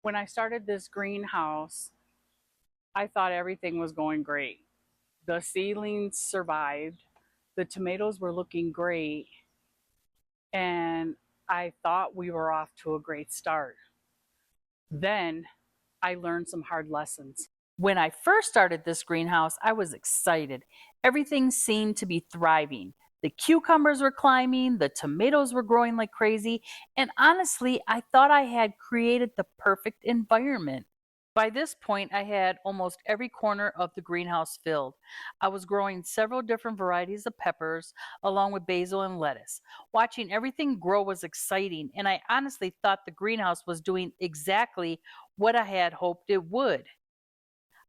When I started this greenhouse, I thought everything was going great. The seedlings survived, the tomatoes were looking great, and I thought we were off to a great start. Then I learned some hard lessons. When I first started this greenhouse, I was excited. Everything seemed to be thriving. The cucumbers were climbing, the tomatoes were growing like crazy, and honestly, I thought I had created the perfect environment. By this point, I had almost every corner of the greenhouse filled. I was growing several different varieties of peppers, along with basil and lettuce. Watching everything grow was exciting, and I honestly thought the greenhouse was doing exactly what I had hoped it would.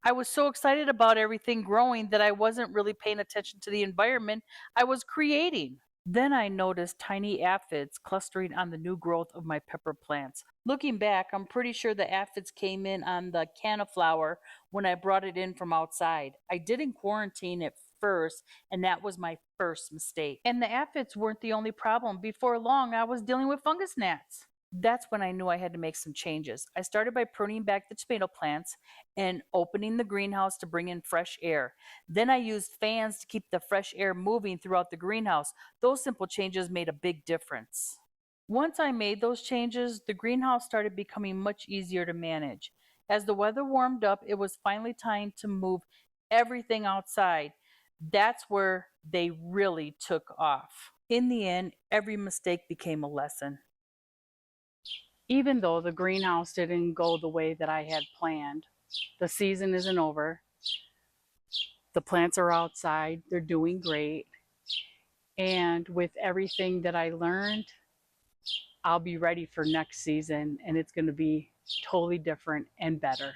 I was so excited about everything growing that I wasn't really paying attention to the environment I was creating. Then I noticed tiny aphids clustering on the new growth of my pepper plants. Looking back, I'm pretty sure the aphids came in on the canna when I brought it in from outside. I didn't quarantine it first, and that was my first mistake. And the aphids weren't the only problem. Before long, I was dealing with fungus gnats. That's when I knew I had to make some changes. I started by pruning back the tomato plants and opening the greenhouse to bring in fresh air. Then I used fans to keep the fresh air moving throughout the greenhouse. Those simple changes made a big difference. Once I made those changes, the greenhouse started becoming much easier to manage. As the weather warmed up, it was finally time to move everything outside. That's where they really took off. In the end, every mistake became a lesson. Even though the greenhouse didn't go the way that I had planned, the season isn't over. The plants are outside, they're doing great. And with everything that I learned, I'll be ready for next season and it's going to be totally different and better.